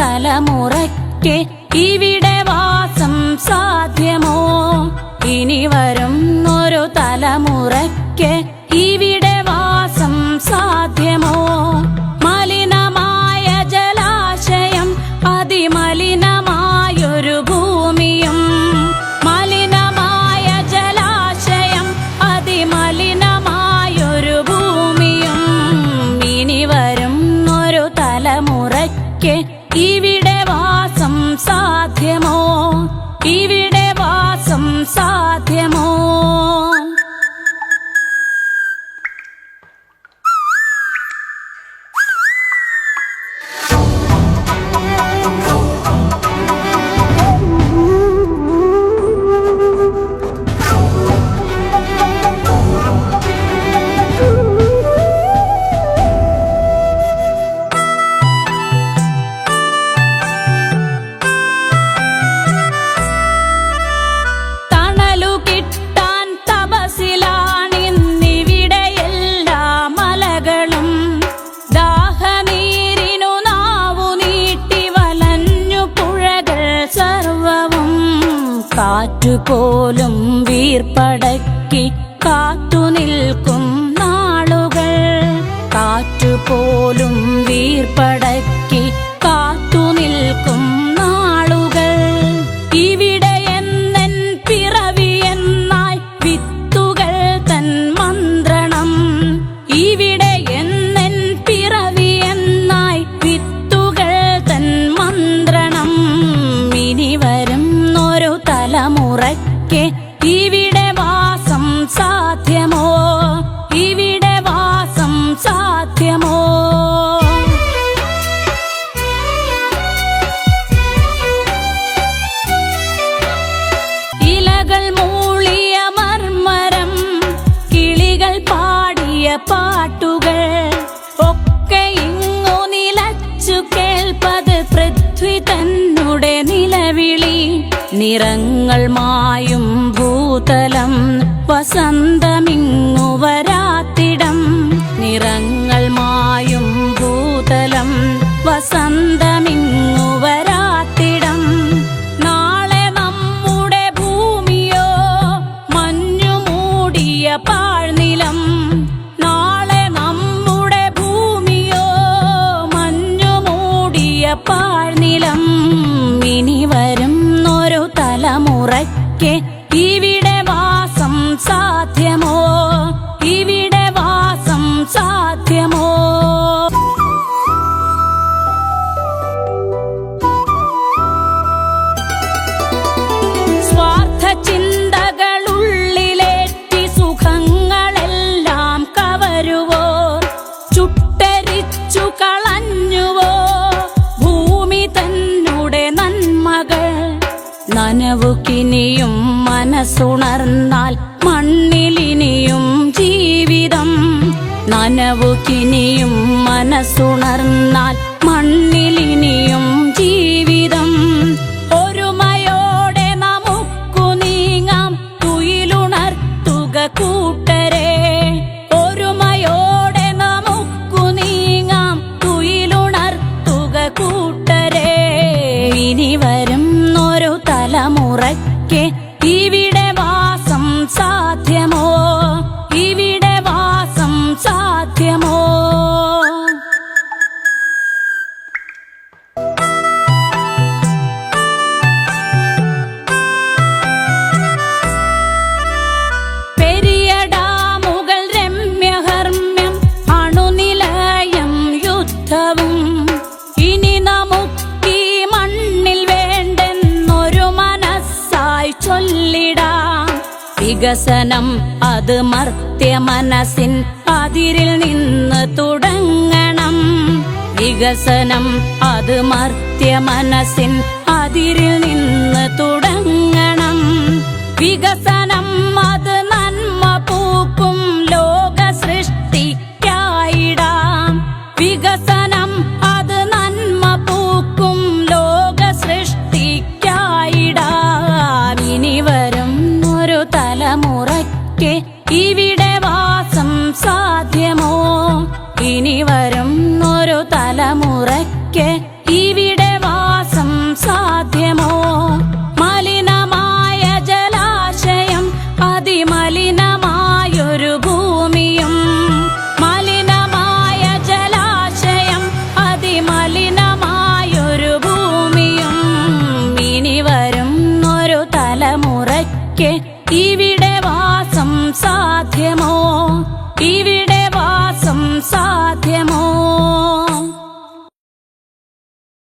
തലമുറയ്ക്ക് ഇവിടെ വാസം സാധ്യമോ? ഇനി വരുന്നൊരു തലമുറയ്ക്ക് ഇവിടെ വാസം സാധ്യമോ? മലിനമായ ജലാശയം, അതിമലിനമായൊരു ഭൂമിയും, മലിനമായ ജലാശയം, അതിമലിനമായൊരു ഭൂമിയും, ഇനി വരുന്നൊരു തലമുറയ്ക്ക് ഇവിടെ വാസം സാധ്യമോ? ഇവിടെ വാസം സാധ്യമോ? കാറ്റുപോലും വീർപ്പടക്കി കാത്തുനിൽക്കും നാളുകൾ, കാറ്റുപോലും വീർപ്പടക്കി കാത്തുനിൽക്കും നാളുകൾ. ഇവിടെ എന്നെൻ പിറവിയെന്നായി വിത്തുകൾ തൻ മന്ത്രണം, ഇവിടെ എന്നെൻ പിറവിയെന്നായി വിത്തുകൾ തൻ മന്ത്രണം. ഇനി വരുന്നൊരു തലമുറയ്ക്ക് ഇവിടെ വാസം സാധ്യമോ? ഇവിടെ വാസം സാധ്യമോ? ഇലകൾ മൂളിയ മർമരം, കിളികൾ പാടിയ പാട്ടുകൾ ഒക്കെ ഇങ്ങു നിലച്ചു കേൾപ്പത് പൃഥ്വി തന്നുടെ നിലവിളി. നിറങ്ങൾ മായും ഭൂതലം, വസന്തമിങ്ങു വരാത്തിടം. നിറങ്ങൾ മായും ഭൂതലം, വസന്തമിങ്ങു വരാത്തിടം. നാളെ നമ്മുടെ ഭൂമിയോ മഞ്ഞു മൂടിയ പാഴ്നിലം, നാളെ നമ്മുടെ ഭൂമിയോ മഞ്ഞു മൂടിയ പാഴ്നിലം. ഇനി വരുന്നൊരു തലമുറയ്ക്ക് ഇവിടെ വാസം സാധ്യമോ? ഇവിടെ വാസം സാധ്യമോ? സ്വാർത്ഥ ചിന്തകളുള്ളിലേറ്റി സുഖങ്ങളെല്ലാം കവരുവോ? ചുട്ടരിച്ചു കളഞ്ഞുവോ ഭൂമി തന്നുടെ നന്മകൾ? നനവുകിനിയും മനസ്സുണർന്നാൽ മണ്ണിലിനിയും ജീവിതം. നനവുകിനിയും മനസ്സുണർന്നാൽ മണ്ണിലിനിയും ജീവിതം. ഒരുമയോടെ നമുക്കു നീങ്ങാം, തുയിലുണർത്തുക കൂട്ടരെ. ഒരുമയോടെ നമുക്കു നീങ്ങാം, തുയിലുണർത്തുക കൂട്ടരെ. ഇനി വരുന്നൊരു തലമുറയ്ക്ക് ഇവിടെ വാസം സാധ്യമോ? ഇവിടെ വാസം സാധ്യമോ? പെരിയ ഡാമുകൾ രമ്യഹർമ്മ്യം, അണുനിലയം യുദ്ധവും. ഇനി നമുക്കീ മണ്ണിൽ വേണ്ടെന്നൊരു മനസ്സായി ചൊല്ലിടാം. വികസനം അത് മർത്യ മനസ്സിൻ അതിരിൽ നിന്ന് തുടങ്ങണം. വികസനം അത് മർത്യ മനസ്സിൻ അതിരിൽ നിന്ന് തുടങ്ങണം. വികസനം അത് നന്മ പൂക്കും ലോക സൃഷ്ടിക്കായിടാം. വികസനം അത് നന്മ പൂക്കും ലോക സൃഷ്ടിക്കായിടാം. ഇനി വരുന്നൊരു തലമുറയ്ക്ക് ഇവിടെ വാസം സാധ്യമോ? ഇനി വരുന്നൊരു തലമുറയ്ക്ക് ഇവിടെ തലമുറയ്ക്ക് ഇവിടെ വാസം സാധ്യമോ? ഇവിടെ വാസം സാധ്യമോ?